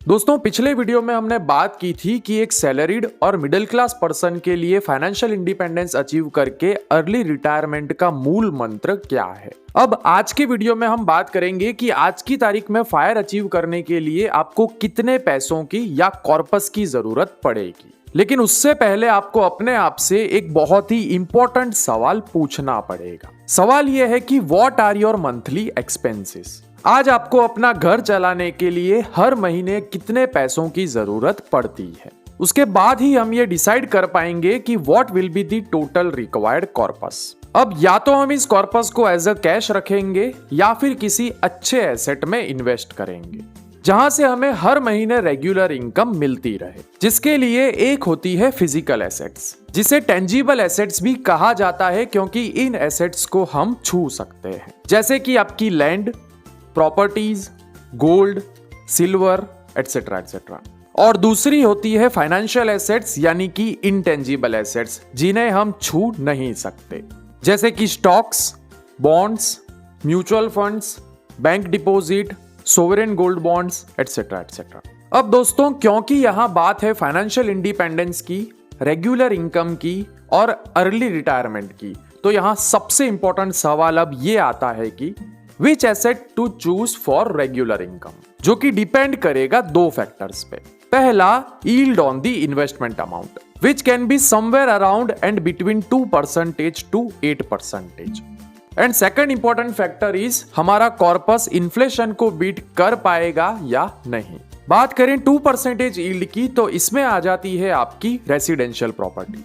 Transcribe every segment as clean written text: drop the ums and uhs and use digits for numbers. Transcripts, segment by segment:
दोस्तों पिछले वीडियो में हमने बात की थी कि एक सैलरीड और मिडिल क्लास पर्सन के लिए फाइनेंशियल इंडिपेंडेंस अचीव करके अर्ली रिटायरमेंट का मूल मंत्र क्या है। अब आज के वीडियो में हम बात करेंगे कि आज की तारीख में फायर अचीव करने के लिए आपको कितने पैसों की या कॉर्पस की जरूरत पड़ेगी। लेकिन उससे पहले आपको अपने आप से एक बहुत ही इंपॉर्टेंट सवाल पूछना पड़ेगा। सवाल यह है कि what are your monthly expenses. आज आपको अपना घर चलाने के लिए हर महीने कितने पैसों की जरूरत पड़ती है। उसके बाद ही हम ये डिसाइड कर पाएंगे कि what will be the total required corpus. अब या तो हम इस कॉर्पस को एज अ कैश रखेंगे या फिर किसी अच्छे एसेट में इन्वेस्ट करेंगे जहां से हमें हर महीने रेगुलर इनकम मिलती रहे, जिसके लिए एक होती है फिजिकल एसेट्स, जिसे टेंजिबल एसेट्स भी कहा जाता है क्योंकि इन एसेट्स को हम छू सकते हैं, जैसे कि आपकी land, properties, gold, silver etcetera etcetera. और दूसरी होती है फाइनेंशियल एसेट्स यानी कि इनटेंजिबल एसेट्स, जिन्हें हम छू नहीं सकते, जैसे कि stocks, bonds, mutual funds, bank deposit, sovereign gold bonds etcetera etcetera. अब दोस्तों क्योंकि यहां बात है फाइनेंशियल इंडिपेंडेंस की, रेगुलर इनकम की और अर्ली रिटायरमेंट की, तो यहां सबसे इंपॉर्टेंट सवाल अब ये आता है कि which asset to choose for regular income, जो कि डिपेंड करेगा दो फैक्टर्स पे। पहला, yield on the investment amount, which can be somewhere around and between 2% to 8%। And second important factor is हमारा कॉर्पस इन्फ्लेशन को बीट कर पाएगा या नहीं। बात करें 2% यील्ड की, तो इसमें आ जाती है आपकी residential property,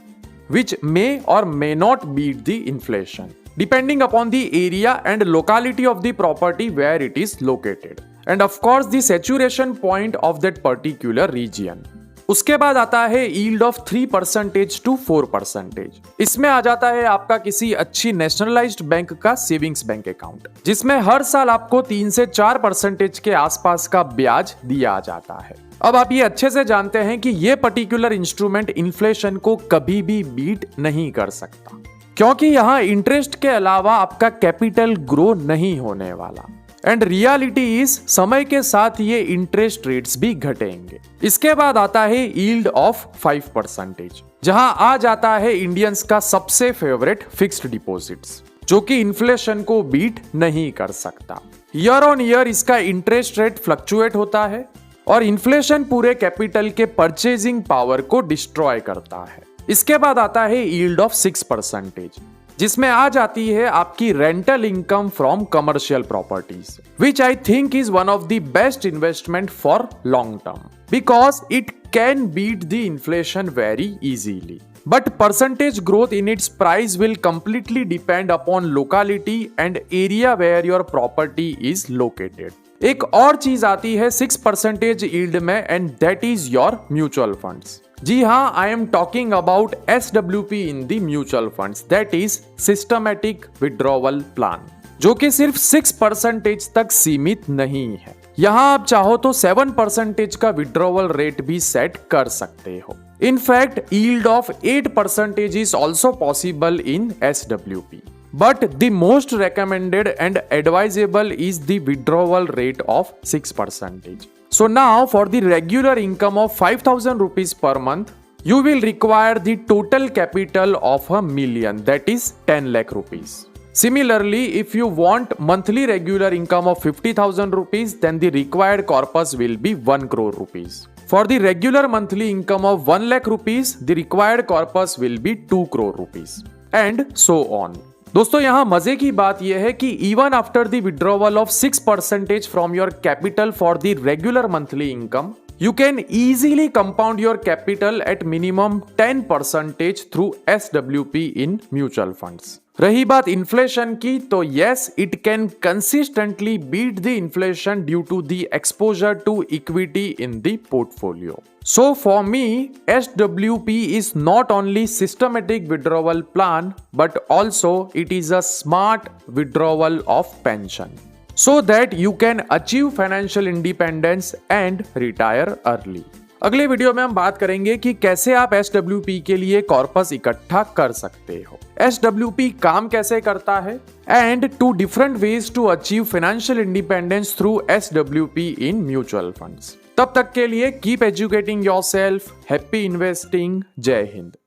which may or may not beat the inflation depending upon the area and locality of the property where it is located, and of course the saturation point of that particular region। उसके बाद आता है yield of 3% to 4%। इसमें आ जाता है आपका किसी अच्छी नेशनलाइज्ड बैंक का सेविंग्स बैंक अकाउंट, जिसमें हर साल आपको 3 से 4% के आसपास का ब्याज दिया जाता है। अब आप ये अच्छे से जानते हैं कि ये पर्टिकुलर इंस्ट्रूमेंट इन्फ्लेशन को कभी भी बीट नहीं कर सकता, क्योंकि यहां इंटरेस्ट के अलावा आपका कैपिटल ग्रो नहीं होने वाला। एंड रियलिटी इज समय के साथ ये इंटरेस्ट रेट्स भी घटेंगे। इसके बाद आता है यील्ड ऑफ 5%, जहां आ जाता है इंडियंस का सबसे फेवरेट फिक्स्ड डिपॉजिट्स, जो कि इन्फ्लेशन को बीट नहीं कर सकता। ईयर ऑन ईयर इसका इंटरेस्ट रेट फ्लक्चुएट होता है और इन्फ्लेशन पूरे कैपिटल के परचेजिंग पावर को डिस्ट्रॉय करता है। इसके बाद आता है यील्ड ऑफ 6%, जिसमें आ जाती है आपकी rental income from commercial properties, which I think is one of the best investment for long term, because it can beat the inflation very easily. But percentage growth in its price will completely depend upon locality and area where your property is located. एक और चीज आती है 6% yield में, and that is your mutual funds. जी हाँ, I am talking about SWP in the mutual funds, that is systematic withdrawal plan, जो कि सिर्फ 6% तक सीमित नहीं है। यहां आप चाहो तो 7% का विड्रॉवल रेट भी सेट कर सकते हो। In fact yield of 8% is also possible in SWP, but the most recommended and advisable is the withdrawal rate of 6%. So now for the regular income of 5,000 rupees per month, you will require the total capital of $1 million, that is 10 lakh rupees. Similarly, if you want monthly regular income of 50,000 rupees, then the required corpus will be 1 crore rupees. For the regular monthly income of 1 lakh rupees, the required corpus will be 2 crore rupees, and so on. दोस्तों यहां मजे की बात यह है कि even after the withdrawal of 6% from your capital for the regular monthly income, you can easily compound your capital at minimum 10% through SWP in mutual funds. रही बात इन्फ्लेशन की, तो yes, it can consistently beat the inflation due to the exposure to equity in the portfolio. So for me, SWP is not only systematic withdrawal plan, but also it is a smart withdrawal of pension, so that you can achieve financial independence and retire early. अगले video में हम बात करेंगे कि कैसे आप SWP के लिए कॉर्पस इकट्ठा कर सकते हो, SWP काम कैसे करता है, and 2 different ways to achieve financial independence through SWP in mutual funds. तब तक के लिए keep educating yourself, happy investing, जय हिंद।